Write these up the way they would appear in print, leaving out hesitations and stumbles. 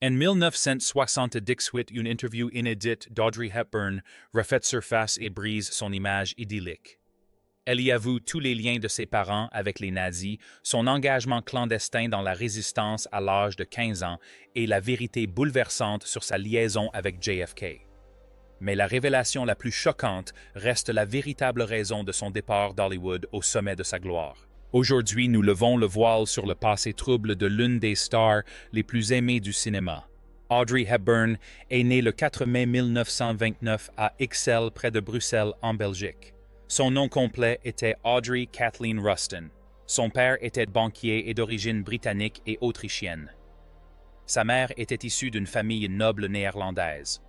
En 1978, une interview inédite d'Audrey Hepburn refait surface et brise son image idyllique. Elle y avoue tous les liens de ses parents avec les nazis, son engagement clandestin dans la résistance à l'âge de 15 ans et la vérité bouleversante sur sa liaison avec JFK. Mais la révélation la plus choquante reste la véritable raison de son départ d'Hollywood au sommet de sa gloire. Aujourd'hui, nous levons le voile sur le passé trouble de l'une des stars les plus aimées du cinéma. Audrey Hepburn est née le 4 mai 1929 à Ixelles, près de Bruxelles, en Belgique. Son nom complet était Audrey Kathleen Rustin. Son père était banquier et d'origine britannique et autrichienne. Sa mère était issue d'une famille noble néerlandaise.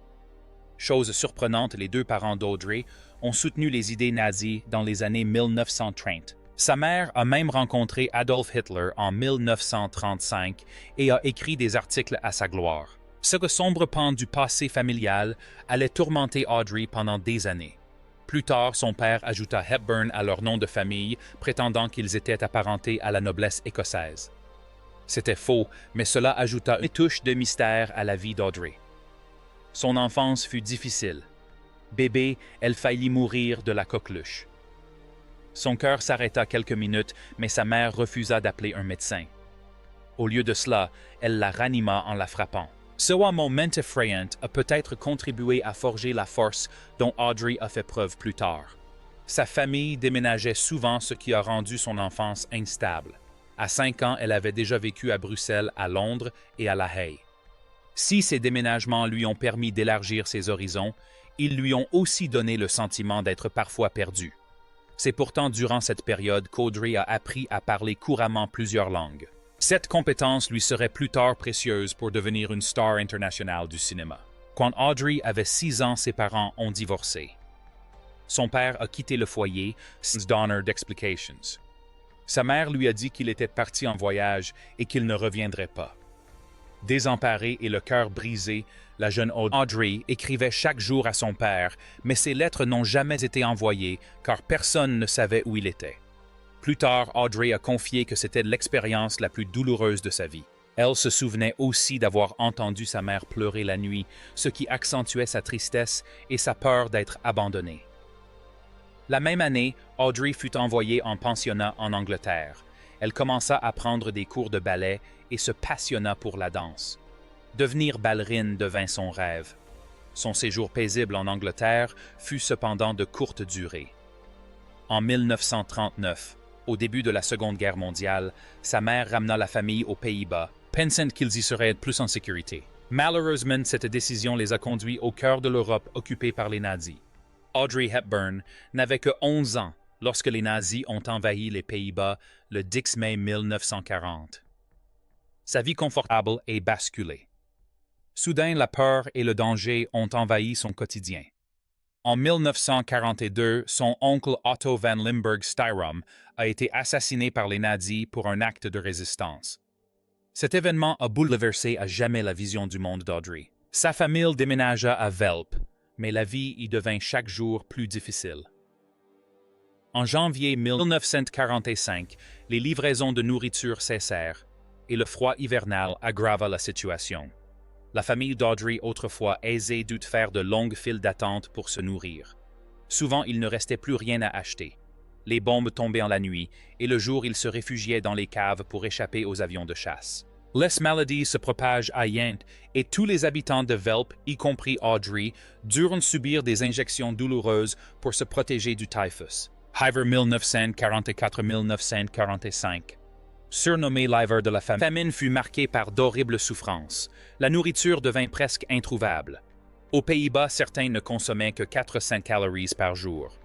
Chose surprenante, les deux parents d'Audrey ont soutenu les idées nazies dans les années 1930. Sa mère a même rencontré Adolf Hitler en 1935 et a écrit des articles à sa gloire. Ce sombre pan du passé familial allait tourmenter Audrey pendant des années. Plus tard, son père ajouta Hepburn à leur nom de famille, prétendant qu'ils étaient apparentés à la noblesse écossaise. C'était faux, mais cela ajouta une touche de mystère à la vie d'Audrey. Son enfance fut difficile. Bébé, elle faillit mourir de la coqueluche. Son cœur s'arrêta quelques minutes, mais sa mère refusa d'appeler un médecin. Au lieu de cela, elle la ranima en la frappant. Ce moment effrayant a peut-être contribué à forger la force dont Audrey a fait preuve plus tard. Sa famille déménageait souvent, ce qui a rendu son enfance instable. À 5 ans, elle avait déjà vécu à Bruxelles, à Londres et à La Haye. Si ces déménagements lui ont permis d'élargir ses horizons, ils lui ont aussi donné le sentiment d'être parfois perdue. C'est pourtant durant cette période qu'Audrey a appris à parler couramment plusieurs langues. Cette compétence lui serait plus tard précieuse pour devenir une star internationale du cinéma. Quand Audrey avait 6 ans, ses parents ont divorcé. Son père a quitté le foyer sans donner d'explications. Sa mère lui a dit qu'il était parti en voyage et qu'il ne reviendrait pas. Désemparée et le cœur brisé, la jeune Audrey écrivait chaque jour à son père, mais ses lettres n'ont jamais été envoyées car personne ne savait où il était. Plus tard, Audrey a confié que c'était l'expérience la plus douloureuse de sa vie. Elle se souvenait aussi d'avoir entendu sa mère pleurer la nuit, ce qui accentuait sa tristesse et sa peur d'être abandonnée. La même année, Audrey fut envoyée en pensionnat en Angleterre. Elle commença à prendre des cours de ballet et se passionna pour la danse. Devenir ballerine devint son rêve. Son séjour paisible en Angleterre fut cependant de courte durée. En 1939, au début de la Seconde Guerre mondiale, sa mère ramena la famille aux Pays-Bas, pensant qu'ils y seraient plus en sécurité. Malheureusement, cette décision les a conduits au cœur de l'Europe occupée par les nazis. Audrey Hepburn n'avait que 11 ans lorsque les nazis ont envahi les Pays-Bas le 10 mai 1940. Sa vie confortable est basculée. Soudain, la peur et le danger ont envahi son quotidien. En 1942, son oncle Otto van Limburg-Styrum a été assassiné par les nazis pour un acte de résistance. Cet événement a bouleversé à jamais la vision du monde d'Audrey. Sa famille déménagea à Velp, mais la vie y devint chaque jour plus difficile. En janvier 1945, les livraisons de nourriture cessèrent et le froid hivernal aggrava la situation. La famille d'Audrey, autrefois aisée, dut faire de longues files d'attente pour se nourrir. Souvent, il ne restait plus rien à acheter. Les bombes tombaient en la nuit, et le jour, ils se réfugiaient dans les caves pour échapper aux avions de chasse. Les maladies se propagent à Yent, et tous les habitants de Velp, y compris Audrey, durent subir des injections douloureuses pour se protéger du typhus. Hiver 1944-1945. Surnommé l'hiver de la famine fut marqué par d'horribles souffrances. La nourriture devint presque introuvable. Aux Pays-Bas, certains ne consommaient que 400 calories par jour.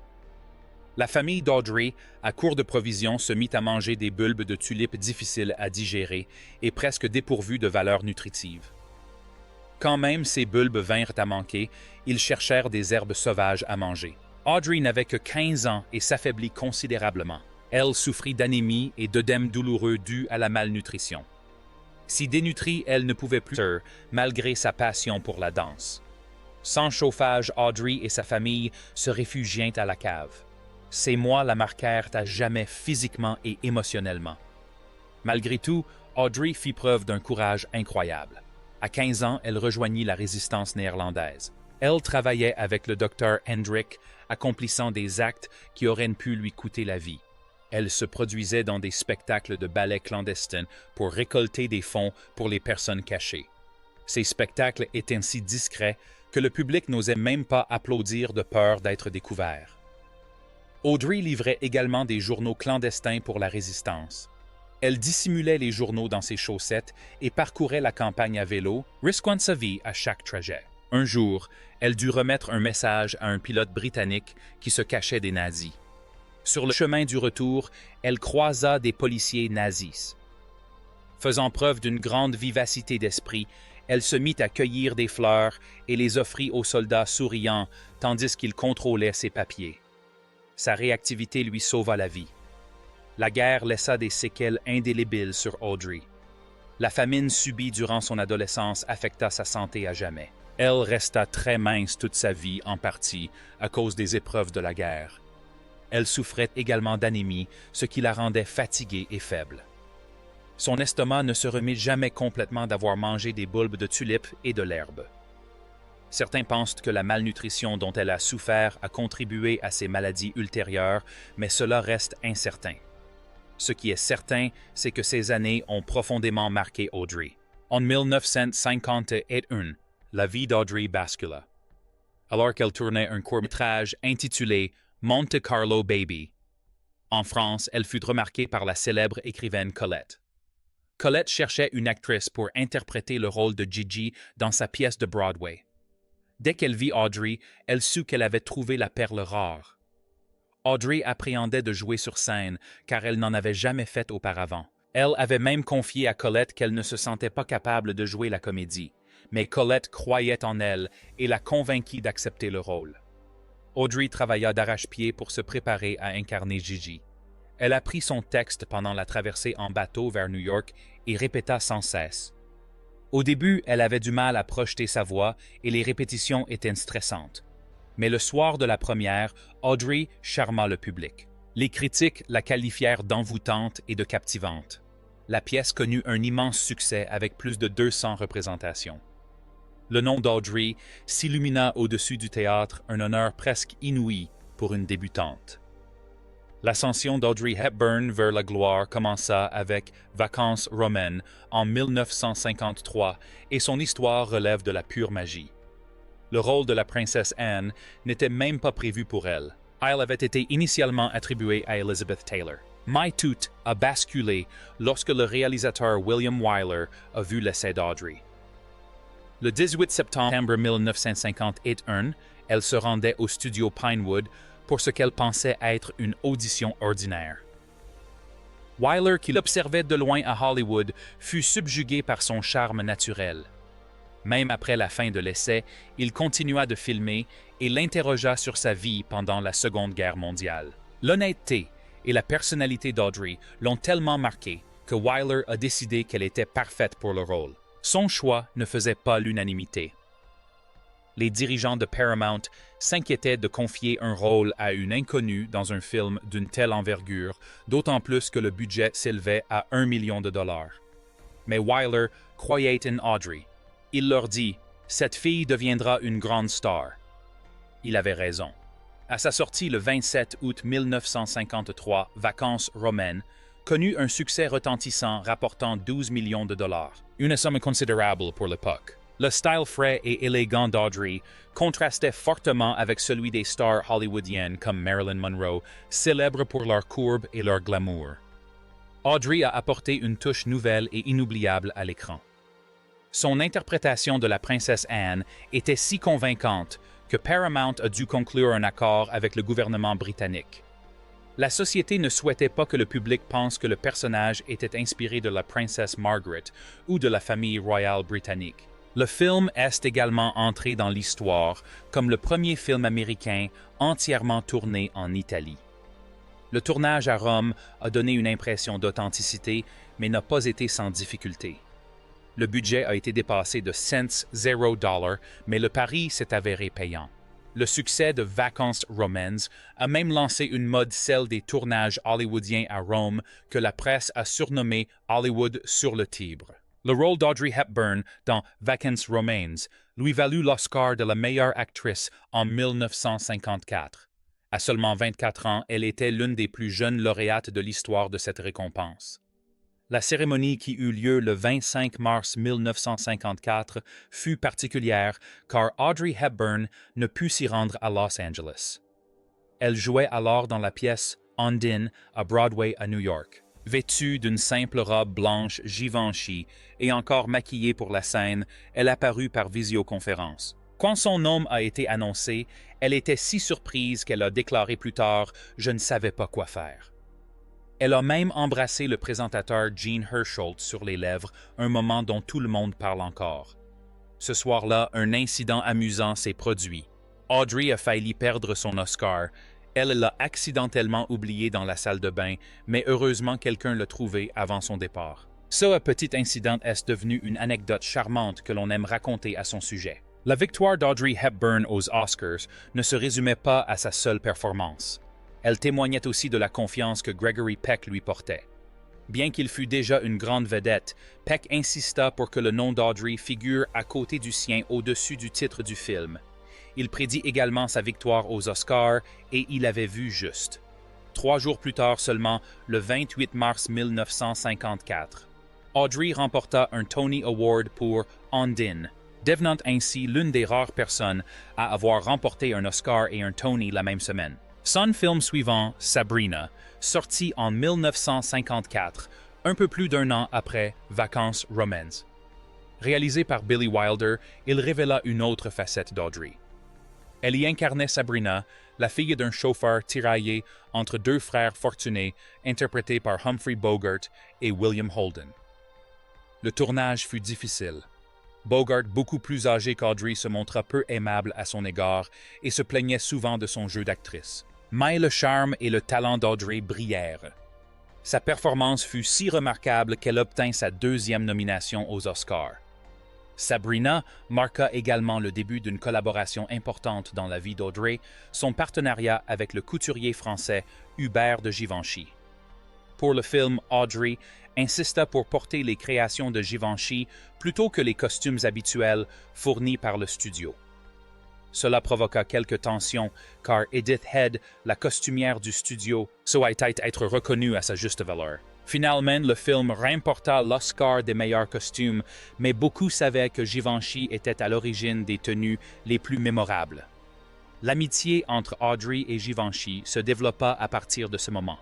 La famille d'Audrey, à court de provisions, se mit à manger des bulbes de tulipes difficiles à digérer et presque dépourvus de valeur nutritive. Quand même ces bulbes vinrent à manquer, ils cherchèrent des herbes sauvages à manger. Audrey n'avait que 15 ans et s'affaiblit considérablement. Elle souffrit d'anémie et d'œdème douloureux dus à la malnutrition. Si dénutrie, elle ne pouvait plus malgré sa passion pour la danse. Sans chauffage, Audrey et sa famille se réfugièrent à la cave. Ces mois la marquèrent à jamais physiquement et émotionnellement. Malgré tout, Audrey fit preuve d'un courage incroyable. À 15 ans, elle rejoignit la résistance néerlandaise. Elle travaillait avec le docteur Hendrik, accomplissant des actes qui auraient pu lui coûter la vie. Elle se produisait dans des spectacles de ballet clandestins pour récolter des fonds pour les personnes cachées. Ces spectacles étaient si discrets que le public n'osait même pas applaudir de peur d'être découvert. Audrey livrait également des journaux clandestins pour la résistance. Elle dissimulait les journaux dans ses chaussettes et parcourait la campagne à vélo, risquant sa vie à chaque trajet. Un jour, elle dut remettre un message à un pilote britannique qui se cachait des nazis. Sur le chemin du retour, elle croisa des policiers nazis. Faisant preuve d'une grande vivacité d'esprit, elle se mit à cueillir des fleurs et les offrit aux soldats souriants tandis qu'ils contrôlaient ses papiers. Sa réactivité lui sauva la vie. La guerre laissa des séquelles indélébiles sur Audrey. La famine subie durant son adolescence affecta sa santé à jamais. Elle resta très mince toute sa vie en partie à cause des épreuves de la guerre. Elle souffrait également d'anémie, ce qui la rendait fatiguée et faible. Son estomac ne se remit jamais complètement d'avoir mangé des bulbes de tulipes et de l'herbe. Certains pensent que la malnutrition dont elle a souffert a contribué à ses maladies ultérieures, mais cela reste incertain. Ce qui est certain, c'est que ces années ont profondément marqué Audrey. En 1951, la vie d'Audrey bascula. Alors qu'elle tournait un court-métrage intitulé Monte Carlo Baby. En France, elle fut remarquée par la célèbre écrivaine Colette. Colette cherchait une actrice pour interpréter le rôle de Gigi dans sa pièce de Broadway. Dès qu'elle vit Audrey, elle sut qu'elle avait trouvé la perle rare. Audrey appréhendait de jouer sur scène, car elle n'en avait jamais fait auparavant. Elle avait même confié à Colette qu'elle ne se sentait pas capable de jouer la comédie, mais Colette croyait en elle et la convainquit d'accepter le rôle. Audrey travailla d'arrache-pied pour se préparer à incarner Gigi. Elle apprit son texte pendant la traversée en bateau vers New York et répéta sans cesse. Au début, elle avait du mal à projeter sa voix et les répétitions étaient stressantes. Mais le soir de la première, Audrey charma le public. Les critiques la qualifièrent d'envoûtante et de captivante. La pièce connut un immense succès avec plus de 200 représentations. Le nom d'Audrey s'illumina au-dessus du théâtre, un honneur presque inouï pour une débutante. L'ascension d'Audrey Hepburn vers la gloire commença avec Vacances romaines en 1953 et son histoire relève de la pure magie. Le rôle de la princesse Anne n'était même pas prévu pour elle. Elle avait été initialement attribuée à Elizabeth Taylor. My Tout a basculé lorsque le réalisateur William Wyler a vu l'essai d'Audrey. Le 18 septembre 1951, elle se rendait au studio Pinewood pour ce qu'elle pensait être une audition ordinaire. Wyler, qui l'observait de loin à Hollywood, fut subjugué par son charme naturel. Même après la fin de l'essai, il continua de filmer et l'interrogea sur sa vie pendant la Seconde Guerre mondiale. L'honnêteté et la personnalité d'Audrey l'ont tellement marquée que Wyler a décidé qu'elle était parfaite pour le rôle. Son choix ne faisait pas l'unanimité. Les dirigeants de Paramount s'inquiétaient de confier un rôle à une inconnue dans un film d'une telle envergure, d'autant plus que le budget s'élevait à $1 million. Mais Wyler croyait en Audrey. Il leur dit « Cette fille deviendra une grande star ». Il avait raison. À sa sortie le 27 août 1953, Vacances romaines connut un succès retentissant rapportant $12 millions, une somme considérable pour l'époque. Le style frais et élégant d'Audrey contrastait fortement avec celui des stars hollywoodiennes comme Marilyn Monroe, célèbres pour leur courbe et leur glamour. Audrey a apporté une touche nouvelle et inoubliable à l'écran. Son interprétation de la princesse Anne était si convaincante que Paramount a dû conclure un accord avec le gouvernement britannique. La société ne souhaitait pas que le public pense que le personnage était inspiré de la princesse Margaret ou de la famille royale britannique. Le film est également entré dans l'histoire comme le premier film américain entièrement tourné en Italie. Le tournage à Rome a donné une impression d'authenticité, mais n'a pas été sans difficulté. Le budget a été dépassé de cents $0, mais le pari s'est avéré payant. Le succès de Vacances romaines a même lancé une mode, celle des tournages hollywoodiens à Rome, que la presse a surnommé Hollywood sur le Tibre. Le rôle d'Audrey Hepburn dans Vacances Romaines lui valut l'Oscar de la meilleure actrice en 1954. À seulement 24 ans, elle était l'une des plus jeunes lauréates de l'histoire de cette récompense. La cérémonie qui eut lieu le 25 mars 1954 fut particulière car Audrey Hepburn ne put s'y rendre à Los Angeles. Elle jouait alors dans la pièce Ondine à Broadway à New York. Vêtue d'une simple robe blanche Givenchy et encore maquillée pour la scène, elle apparut par visioconférence. Quand son nom a été annoncé, elle était si surprise qu'elle a déclaré plus tard « Je ne savais pas quoi faire ». Elle a même embrassé le présentateur Gene Herschel sur les lèvres, un moment dont tout le monde parle encore. Ce soir-là, un incident amusant s'est produit. Audrey a failli perdre son Oscar. Elle l'a accidentellement oublié dans la salle de bain, mais heureusement quelqu'un l'a trouvé avant son départ. Ce petit incident est devenu une anecdote charmante que l'on aime raconter à son sujet. La victoire d'Audrey Hepburn aux Oscars ne se résumait pas à sa seule performance. Elle témoignait aussi de la confiance que Gregory Peck lui portait. Bien qu'il fût déjà une grande vedette, Peck insista pour que le nom d'Audrey figure à côté du sien au-dessus du titre du film. Il prédit également sa victoire aux Oscars et il avait vu juste. 3 jours plus tard seulement, le 28 mars 1954, Audrey remporta un Tony Award pour Ondine, devenant ainsi l'une des rares personnes à avoir remporté un Oscar et un Tony la même semaine. Son film suivant, Sabrina, sorti en 1954, un peu plus d'un an après Vacances Romaines. Réalisé par Billy Wilder, il révéla une autre facette d'Audrey. Elle y incarnait Sabrina, la fille d'un chauffeur tiraillé entre 2 frères fortunés, interprétés par Humphrey Bogart et William Holden. Le tournage fut difficile. Bogart, beaucoup plus âgé qu'Audrey, se montra peu aimable à son égard et se plaignait souvent de son jeu d'actrice. Mais le charme et le talent d'Audrey brillèrent. Sa performance fut si remarquable qu'elle obtint sa 2e nomination aux Oscars. Sabrina marqua également le début d'une collaboration importante dans la vie d'Audrey, son partenariat avec le couturier français Hubert de Givenchy. Pour le film, Audrey insista pour porter les créations de Givenchy plutôt que les costumes habituels fournis par le studio. Cela provoqua quelques tensions, car Edith Head, la costumière du studio, souhaitait être reconnue à sa juste valeur. Finalement, le film remporta l'Oscar des meilleurs costumes, mais beaucoup savaient que Givenchy était à l'origine des tenues les plus mémorables. L'amitié entre Audrey et Givenchy se développa à partir de ce moment.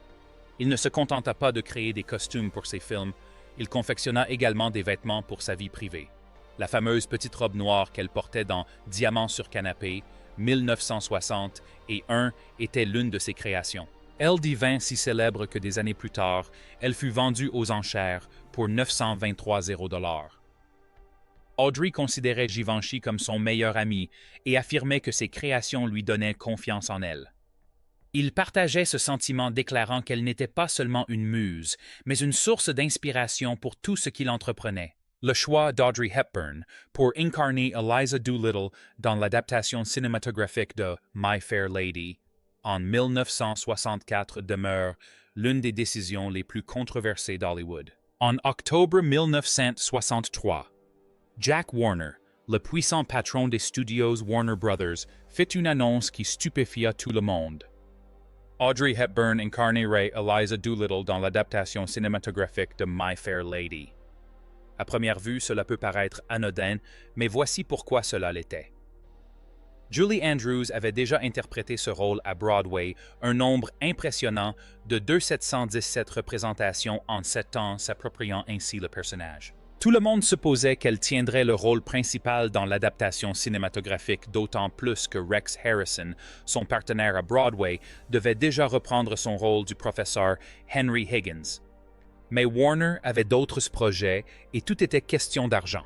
Il ne se contenta pas de créer des costumes pour ses films, il confectionna également des vêtements pour sa vie privée. La fameuse petite robe noire qu'elle portait dans Diamant sur canapé, 1960, et était l'une de ses créations. Elle devint si célèbre que des années plus tard, elle fut vendue aux enchères pour 923 $. Audrey considérait Givenchy comme son meilleur ami et affirmait que ses créations lui donnaient confiance en elle. Il partageait ce sentiment déclarant qu'elle n'était pas seulement une muse, mais une source d'inspiration pour tout ce qu'il entreprenait. Le choix d'Audrey Hepburn pour incarner Eliza Doolittle dans l'adaptation cinématographique de My Fair Lady en 1964 demeure l'une des décisions les plus controversées d'Hollywood. En octobre 1963, Jack Warner, le puissant patron des studios Warner Brothers, fit une annonce qui stupéfia tout le monde. Audrey Hepburn incarnerait Eliza Doolittle dans l'adaptation cinématographique de My Fair Lady. À première vue, cela peut paraître anodin, mais voici pourquoi cela l'était. Julie Andrews avait déjà interprété ce rôle à Broadway, un nombre impressionnant de 2717 représentations en 7 ans, s'appropriant ainsi le personnage. Tout le monde supposait qu'elle tiendrait le rôle principal dans l'adaptation cinématographique, d'autant plus que Rex Harrison, son partenaire à Broadway, devait déjà reprendre son rôle du professeur Henry Higgins. Mais Warner avait d'autres projets et tout était question d'argent.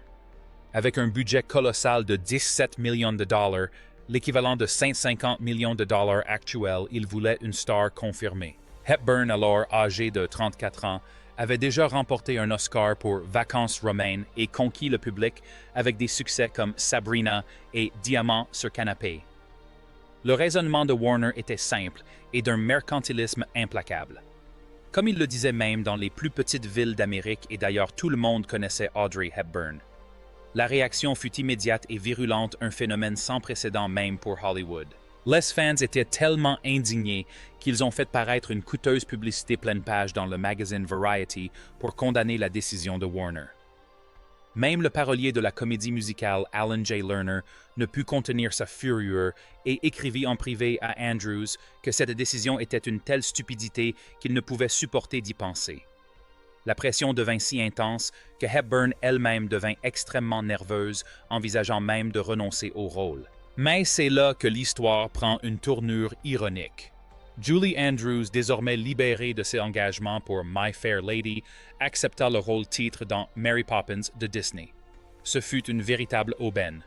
Avec un budget colossal de 17 millions de $, l'équivalent de 150 millions de $ actuels, il voulait une star confirmée. Hepburn, alors âgée de 34 ans, avait déjà remporté un Oscar pour Vacances Romaines et conquis le public avec des succès comme Sabrina et Diamant sur canapé. Le raisonnement de Warner était simple et d'un mercantilisme implacable. Comme il le disait même dans les plus petites villes d'Amérique et d'ailleurs tout le monde connaissait Audrey Hepburn. La réaction fut immédiate et virulente, un phénomène sans précédent même pour Hollywood. Les fans étaient tellement indignés qu'ils ont fait paraître une coûteuse publicité pleine page dans le magazine Variety pour condamner la décision de Warner. Même le parolier de la comédie musicale Alan J. Lerner ne put contenir sa fureur et écrivit en privé à Andrews que cette décision était une telle stupidité qu'il ne pouvait supporter d'y penser. La pression devint si intense que Hepburn elle-même devint extrêmement nerveuse, envisageant même de renoncer au rôle. Mais c'est là que l'histoire prend une tournure ironique. Julie Andrews, désormais libérée de ses engagements pour My Fair Lady, accepta le rôle-titre dans Mary Poppins de Disney. Ce fut une véritable aubaine.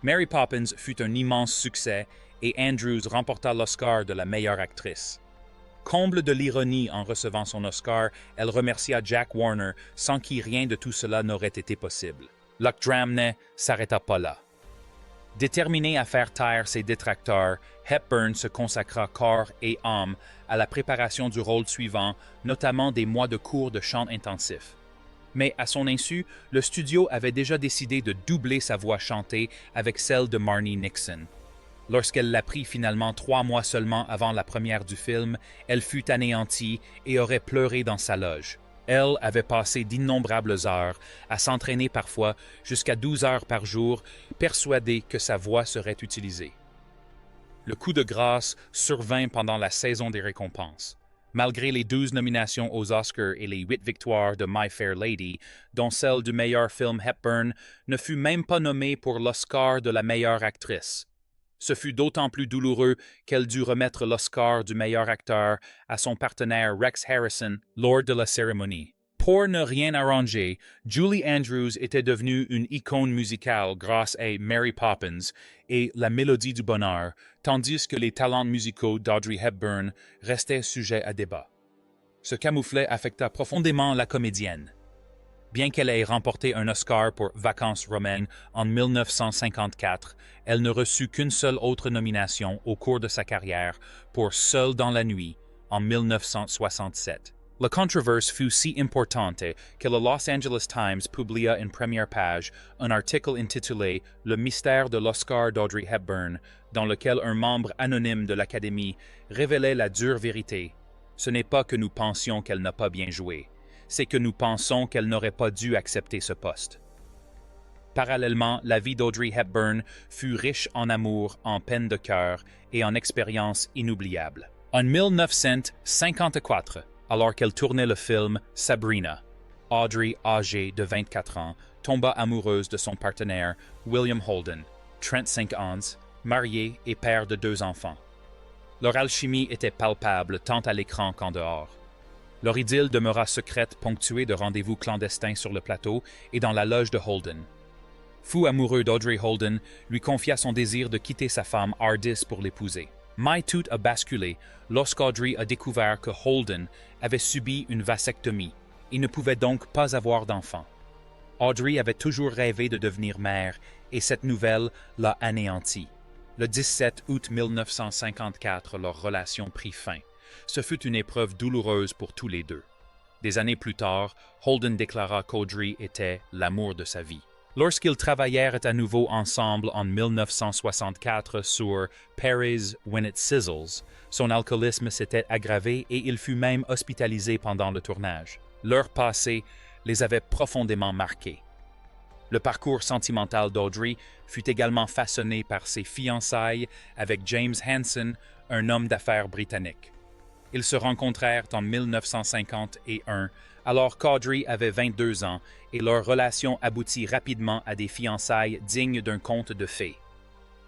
Mary Poppins fut un immense succès et Andrews remporta l'Oscar de la meilleure actrice. Comble de l'ironie en recevant son Oscar, elle remercia Jack Warner sans qui rien de tout cela n'aurait été possible. Luck Dramney s'arrêta pas là. Déterminée à faire taire ses détracteurs, Hepburn se consacra corps et âme à la préparation du rôle suivant, notamment des mois de cours de chant intensif. Mais à son insu, le studio avait déjà décidé de doubler sa voix chantée avec celle de Marni Nixon. Lorsqu'elle l'apprit finalement 3 mois seulement avant la première du film, elle fut anéantie et aurait pleuré dans sa loge. Elle avait passé d'innombrables heures à s'entraîner parfois jusqu'à 12 heures par jour, persuadée que sa voix serait utilisée. Le coup de grâce survint pendant la saison des récompenses. Malgré les 12 nominations aux Oscars et les 8 victoires de My Fair Lady, dont celle du meilleur film Hepburn, ne fut même pas nommée pour l'Oscar de la meilleure actrice. Ce fut d'autant plus douloureux qu'elle dut remettre l'Oscar du meilleur acteur à son partenaire Rex Harrison lors de la cérémonie. Pour ne rien arranger, Julie Andrews était devenue une icône musicale grâce à Mary Poppins et La Mélodie du Bonheur, tandis que les talents musicaux d'Audrey Hepburn restaient sujets à débat. Ce camouflet affecta profondément la comédienne. Bien qu'elle ait remporté un Oscar pour Vacances romaines en 1954, elle ne reçut qu'une seule autre nomination au cours de sa carrière pour Seul dans la nuit en 1967. La controverse fut si importante que le Los Angeles Times publia en première page un article intitulé « Le mystère de l'Oscar d'Audrey Hepburn » dans lequel un membre anonyme de l'Académie révélait la dure vérité. Ce n'est pas que nous pensions qu'elle n'a pas bien joué, c'est que nous pensons qu'elle n'aurait pas dû accepter ce poste. Parallèlement, la vie d'Audrey Hepburn fut riche en amour, en peine de cœur et en expériences inoubliables. En 1954, alors qu'elle tournait le film Sabrina, Audrey, âgée de 24 ans, tomba amoureuse de son partenaire William Holden, 35 ans, marié et père de 2 enfants. Leur alchimie était palpable tant à l'écran qu'en dehors. Leur idylle demeura secrète, ponctuée de rendez-vous clandestins sur le plateau et dans la loge de Holden. Fou amoureux d'Audrey Holden, lui confia son désir de quitter sa femme Ardis pour l'épouser. Mais tout a basculé lorsqu'Audrey a découvert que Holden avait subi une vasectomie et ne pouvait donc pas avoir d'enfant. Audrey avait toujours rêvé de devenir mère et cette nouvelle l'a anéantie. Le 17 août 1954, leur relation prit fin. Ce fut une épreuve douloureuse pour tous les deux. Des années plus tard, Holden déclara qu'Audrey était l'amour de sa vie. Lorsqu'ils travaillèrent à nouveau ensemble en 1964 sur Paris When It Sizzles, son alcoolisme s'était aggravé et il fut même hospitalisé pendant le tournage. Leur passé les avait profondément marqués. Le parcours sentimental d'Audrey fut également façonné par ses fiançailles avec James Hansen, un homme d'affaires britannique. Ils se rencontrèrent en 1951, alors qu'Audrey avait 22 ans, et leur relation aboutit rapidement à des fiançailles dignes d'un conte de fées.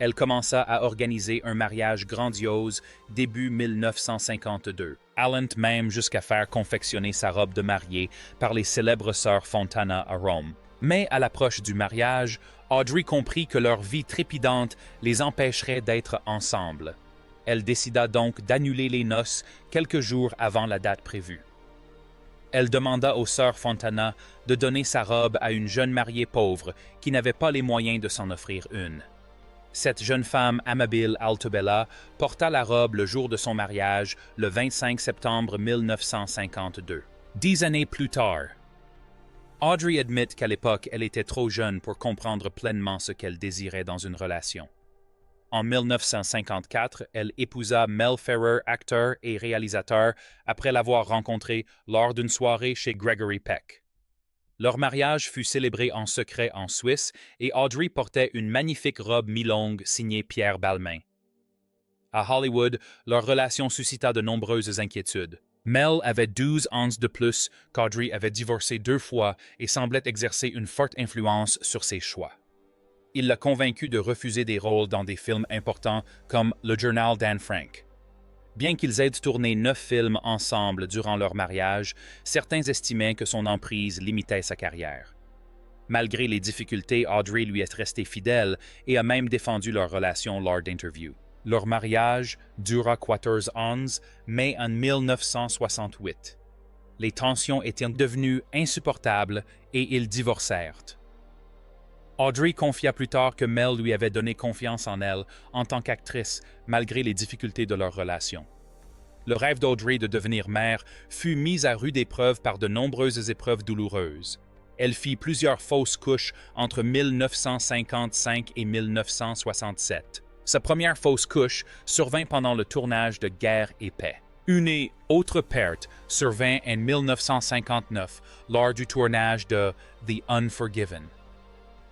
Elle commença à organiser un mariage grandiose début 1952, allant même jusqu'à faire confectionner sa robe de mariée par les célèbres sœurs Fontana à Rome. Mais à l'approche du mariage, Audrey comprit que leur vie trépidante les empêcherait d'être ensemble. Elle décida donc d'annuler les noces quelques jours avant la date prévue. Elle demanda aux sœurs Fontana de donner sa robe à une jeune mariée pauvre qui n'avait pas les moyens de s'en offrir une. Cette jeune femme amabile Altobella porta la robe le jour de son mariage, le 25 septembre 1952. 10 années plus tard, Audrey admet qu'à l'époque, elle était trop jeune pour comprendre pleinement ce qu'elle désirait dans une relation. En 1954, elle épousa Mel Ferrer, acteur et réalisateur, après l'avoir rencontré lors d'une soirée chez Gregory Peck. Leur mariage fut célébré en secret en Suisse et Audrey portait une magnifique robe mi-longue signée Pierre Balmain. À Hollywood, leur relation suscita de nombreuses inquiétudes. Mel avait 12 ans de plus qu'Audrey avait divorcé 2 fois et semblait exercer une forte influence sur ses choix. Il l'a convaincu de refuser des rôles dans des films importants comme Le Journal d'Anne Frank. Bien qu'ils aient tourné 9 films ensemble durant leur mariage, certains estimaient que son emprise limitait sa carrière. Malgré les difficultés, Audrey lui est restée fidèle et a même défendu leur relation lors d'interviews. Leur mariage dura 14 ans, mais en 1968. Les tensions étaient devenues insupportables et ils divorcèrent. Audrey confia plus tard que Mel lui avait donné confiance en elle en tant qu'actrice, malgré les difficultés de leur relation. Le rêve d'Audrey de devenir mère fut mis à rude épreuve par de nombreuses épreuves douloureuses. Elle fit plusieurs fausses couches entre 1955 et 1967. Sa première fausse couche survint pendant le tournage de Guerre et paix. Une autre perte survint en 1959 lors du tournage de The Unforgiven.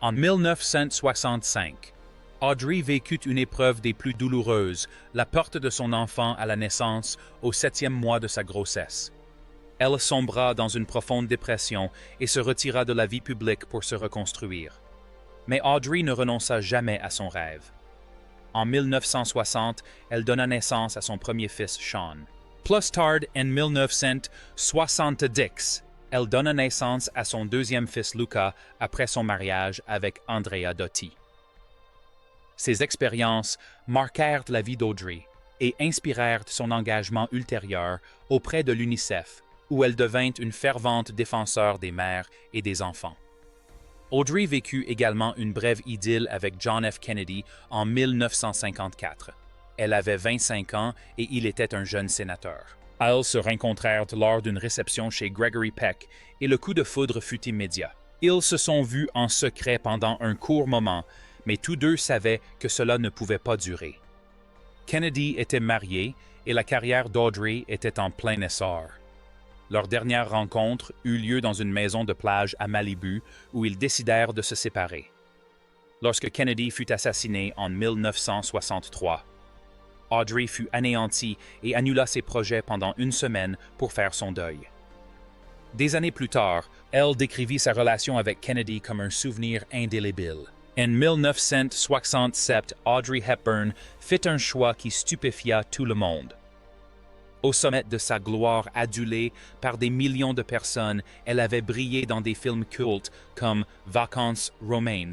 En 1965, Audrey vécut une épreuve des plus douloureuses, la perte de son enfant à la naissance au 7e mois de sa grossesse. Elle sombra dans une profonde dépression et se retira de la vie publique pour se reconstruire. Mais Audrey ne renonça jamais à son rêve. En 1960, elle donna naissance à son premier fils, Sean. Plus tard, en 1970, elle donna naissance à son deuxième fils, Luca, après son mariage avec Andrea Dotti. Ces expériences marquèrent la vie d'Audrey et inspirèrent son engagement ultérieur auprès de l'UNICEF, où elle devint une fervente défenseur des mères et des enfants. Audrey vécut également une brève idylle avec John F. Kennedy en 1954. Elle avait 25 ans et il était un jeune sénateur. Elles se rencontrèrent lors d'une réception chez Gregory Peck et le coup de foudre fut immédiat. Ils se sont vus en secret pendant un court moment, mais tous deux savaient que cela ne pouvait pas durer. Kennedy était marié et la carrière d'Audrey était en plein essor. Leur dernière rencontre eut lieu dans une maison de plage à Malibu où ils décidèrent de se séparer. Lorsque Kennedy fut assassiné en 1963, Audrey fut anéantie et annula ses projets pendant une semaine pour faire son deuil. Des années plus tard, elle décrivit sa relation avec Kennedy comme un souvenir indélébile. En 1967, Audrey Hepburn fit un choix qui stupéfia tout le monde. Au sommet de sa gloire adulée par des millions de personnes, elle avait brillé dans des films cultes comme Vacances romaines,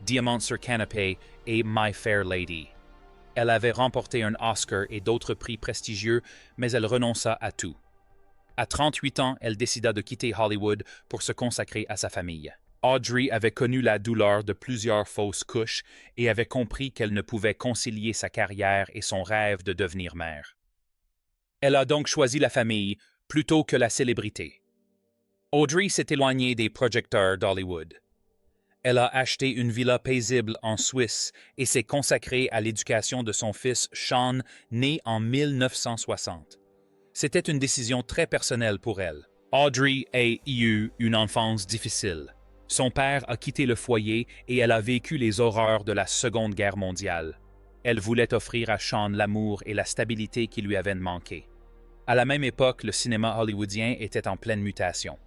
Diamant sur canapé et My Fair Lady. Elle avait remporté un Oscar et d'autres prix prestigieux, mais elle renonça à tout. À 38 ans, elle décida de quitter Hollywood pour se consacrer à sa famille. Audrey avait connu la douleur de plusieurs fausses couches et avait compris qu'elle ne pouvait concilier sa carrière et son rêve de devenir mère. Elle a donc choisi la famille plutôt que la célébrité. Audrey s'est éloignée des projecteurs d'Hollywood. Elle a acheté une villa paisible en Suisse et s'est consacrée à l'éducation de son fils Sean, né en 1960. C'était une décision très personnelle pour elle. Audrey a eu une enfance difficile. Son père a quitté le foyer et elle a vécu les horreurs de la Seconde Guerre mondiale. Elle voulait offrir à Sean l'amour et la stabilité qui lui avaient manqué. À la même époque, le cinéma hollywoodien était en pleine mutation.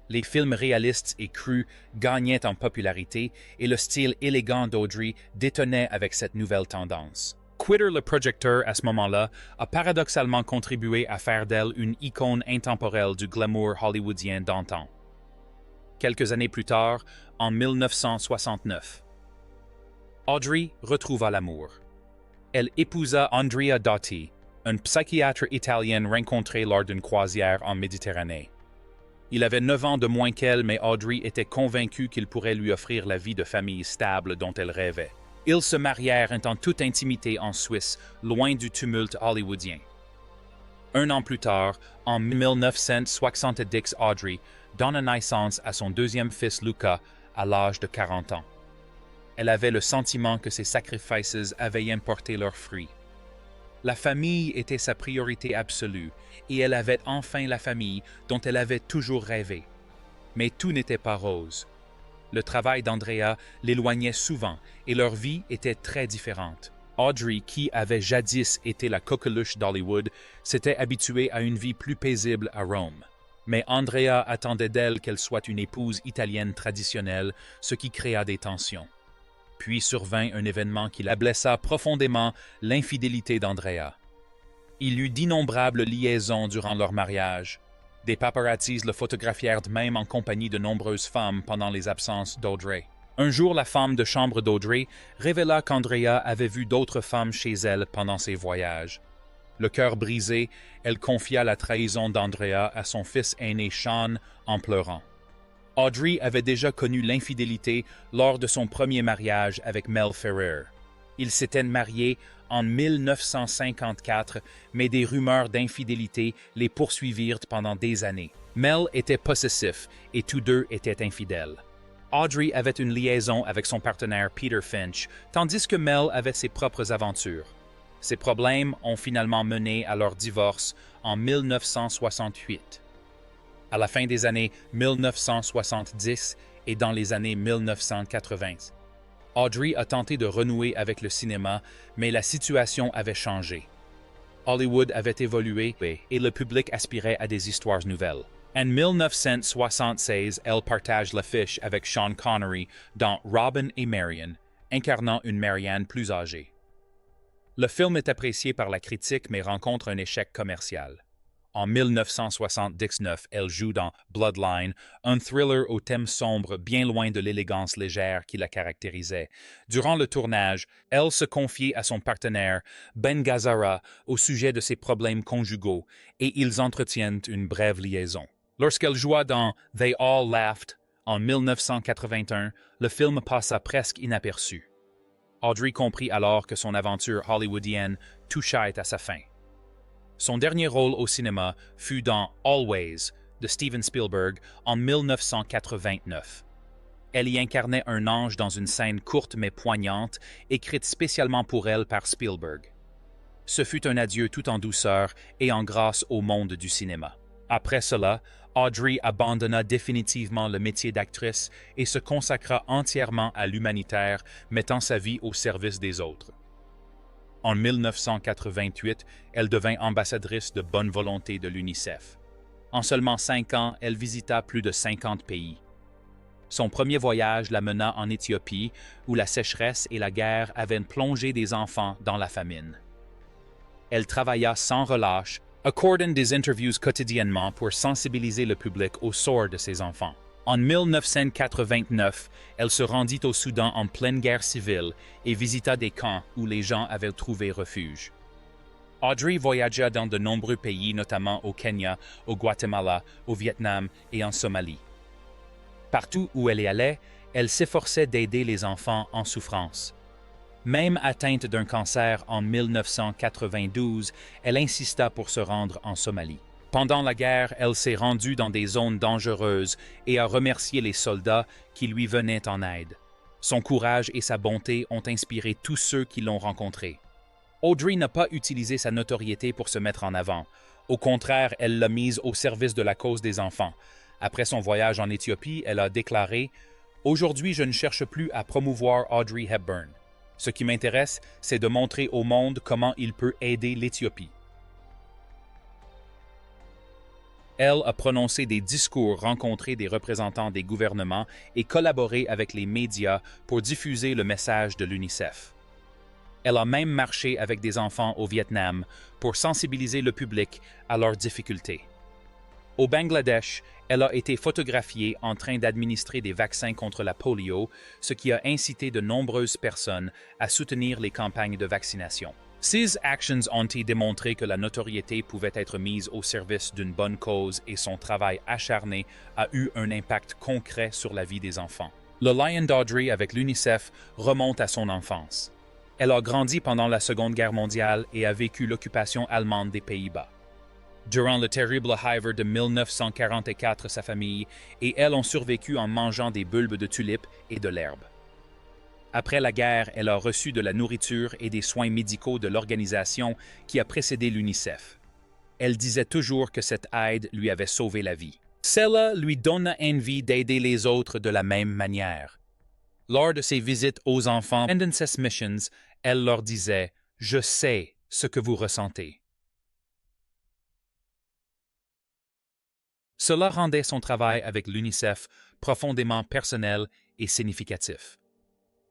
Les films réalistes et crus gagnaient en popularité et le style élégant d'Audrey détonnait avec cette nouvelle tendance. Quitter le projecteur à ce moment-là a paradoxalement contribué à faire d'elle une icône intemporelle du glamour hollywoodien d'antan. Quelques années plus tard, en 1969, Audrey retrouva l'amour. Elle épousa Andrea Dotti, un psychiatre italien rencontré lors d'une croisière en Méditerranée. Il avait 9 ans de moins qu'elle, mais Audrey était convaincue qu'il pourrait lui offrir la vie de famille stable dont elle rêvait. Ils se marièrent en toute intimité en Suisse, loin du tumulte hollywoodien. Un an plus tard, en 1970, Audrey donne naissance à son deuxième fils Luca à l'âge de 40 ans. Elle avait le sentiment que ses sacrifices avaient importé leurs fruits. La famille était sa priorité absolue et elle avait enfin la famille dont elle avait toujours rêvé. Mais tout n'était pas rose. Le travail d'Andrea l'éloignait souvent et leur vie était très différente. Audrey, qui avait jadis été la coqueluche d'Hollywood, s'était habituée à une vie plus paisible à Rome. Mais Andrea attendait d'elle qu'elle soit une épouse italienne traditionnelle, ce qui créa des tensions. Puis survint un événement qui la blessa profondément, l'infidélité d'Andrea. Il eut d'innombrables liaisons durant leur mariage. Des paparazzis le photographièrent même en compagnie de nombreuses femmes pendant les absences d'Audrey. Un jour, la femme de chambre d'Audrey révéla qu'Andrea avait vu d'autres femmes chez elle pendant ses voyages. Le cœur brisé, elle confia la trahison d'Andrea à son fils aîné Sean en pleurant. Audrey avait déjà connu l'infidélité lors de son premier mariage avec Mel Ferrer. Ils s'étaient mariés en 1954, mais des rumeurs d'infidélité les poursuivirent pendant des années. Mel était possessif et tous deux étaient infidèles. Audrey avait une liaison avec son partenaire Peter Finch, tandis que Mel avait ses propres aventures. Ces problèmes ont finalement mené à leur divorce en 1968. À la fin des années 1970 et dans les années 1980, Audrey a tenté de renouer avec le cinéma, mais la situation avait changé. Hollywood avait évolué et le public aspirait à des histoires nouvelles. En 1976, elle partage l'affiche avec Sean Connery dans Robin et Marian, incarnant une Marianne plus âgée. Le film est apprécié par la critique mais rencontre un échec commercial. En 1979, elle joue dans Bloodline, un thriller au thème sombre bien loin de l'élégance légère qui la caractérisait. Durant le tournage, elle se confiait à son partenaire, Ben Gazzara, au sujet de ses problèmes conjugaux et ils entretiennent une brève liaison. Lorsqu'elle joua dans They All Laughed en 1981, le film passa presque inaperçu. Audrey comprit alors que son aventure hollywoodienne touchait à sa fin. Son dernier rôle au cinéma fut dans Always de Steven Spielberg en 1989. Elle y incarnait un ange dans une scène courte mais poignante, écrite spécialement pour elle par Spielberg. Ce fut un adieu tout en douceur et en grâce au monde du cinéma. Après cela, Audrey abandonna définitivement le métier d'actrice et se consacra entièrement à l'humanitaire, mettant sa vie au service des autres. En 1988, elle devint ambassadrice de bonne volonté de l'UNICEF. En seulement 5 ans, elle visita plus de 50 pays. Son premier voyage la mena en Éthiopie, où la sécheresse et la guerre avaient plongé des enfants dans la famine. Elle travailla sans relâche, accordant des interviews quotidiennement pour sensibiliser le public au sort de ses enfants. En 1989, elle se rendit au Soudan en pleine guerre civile et visita des camps où les gens avaient trouvé refuge. Audrey voyagea dans de nombreux pays, notamment au Kenya, au Guatemala, au Vietnam et en Somalie. Partout où elle y allait, elle s'efforçait d'aider les enfants en souffrance. Même atteinte d'un cancer en 1992, elle insista pour se rendre en Somalie. Pendant la guerre, elle s'est rendue dans des zones dangereuses et a remercié les soldats qui lui venaient en aide. Son courage et sa bonté ont inspiré tous ceux qui l'ont rencontrée. Audrey n'a pas utilisé sa notoriété pour se mettre en avant. Au contraire, elle l'a mise au service de la cause des enfants. Après son voyage en Éthiopie, elle a déclaré « Aujourd'hui, je ne cherche plus à promouvoir Audrey Hepburn. Ce qui m'intéresse, c'est de montrer au monde comment il peut aider l'Éthiopie. » Elle a prononcé des discours, rencontré des représentants des gouvernements et collaboré avec les médias pour diffuser le message de l'UNICEF. Elle a même marché avec des enfants au Vietnam pour sensibiliser le public à leurs difficultés. Au Bangladesh, elle a été photographiée en train d'administrer des vaccins contre la polio, ce qui a incité de nombreuses personnes à soutenir les campagnes de vaccination. Ses actions ont démontré que la notoriété pouvait être mise au service d'une bonne cause et son travail acharné a eu un impact concret sur la vie des enfants. Le Lion d'Audrey avec l'UNICEF remonte à son enfance. Elle a grandi pendant la Seconde Guerre mondiale et a vécu l'occupation allemande des Pays-Bas. Durant le terrible hiver de 1944, sa famille et elle ont survécu en mangeant des bulbes de tulipes et de l'herbe. Après la guerre, elle a reçu de la nourriture et des soins médicaux de l'organisation qui a précédé l'UNICEF. Elle disait toujours que cette aide lui avait sauvé la vie. Cela lui donna envie d'aider les autres de la même manière. Lors de ses visites aux enfants Independence Missions, elle leur disait « Je sais ce que vous ressentez ». Cela rendait son travail avec l'UNICEF profondément personnel et significatif.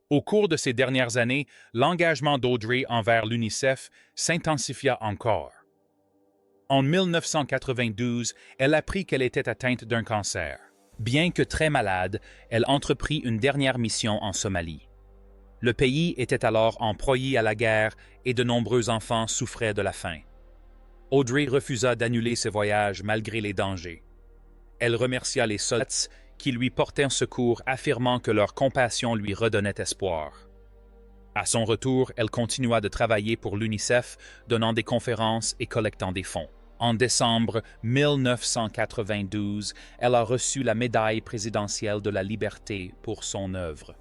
Au cours de ces dernières années, l'engagement d'Audrey envers l'UNICEF s'intensifia encore. En 1992, elle apprit qu'elle était atteinte d'un cancer. Bien que très malade, elle entreprit une dernière mission en Somalie. Le pays était alors en proie à la guerre et de nombreux enfants souffraient de la faim. Audrey refusa d'annuler ce voyage malgré les dangers. Elle remercia les soldats qui lui portaient secours, affirmant que leur compassion lui redonnait espoir. À son retour, elle continua de travailler pour l'UNICEF, donnant des conférences et collectant des fonds. En décembre 1992, elle a reçu la médaille présidentielle de la liberté pour son œuvre.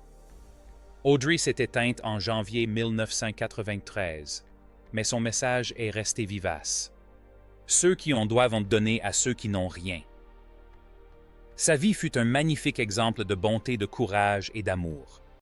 Audrey s'est éteinte en janvier 1993, mais son message est resté vivace. Ceux qui en doivent en donner à ceux qui n'ont rien. Sa vie fut un magnifique exemple de bonté, de courage et d'amour.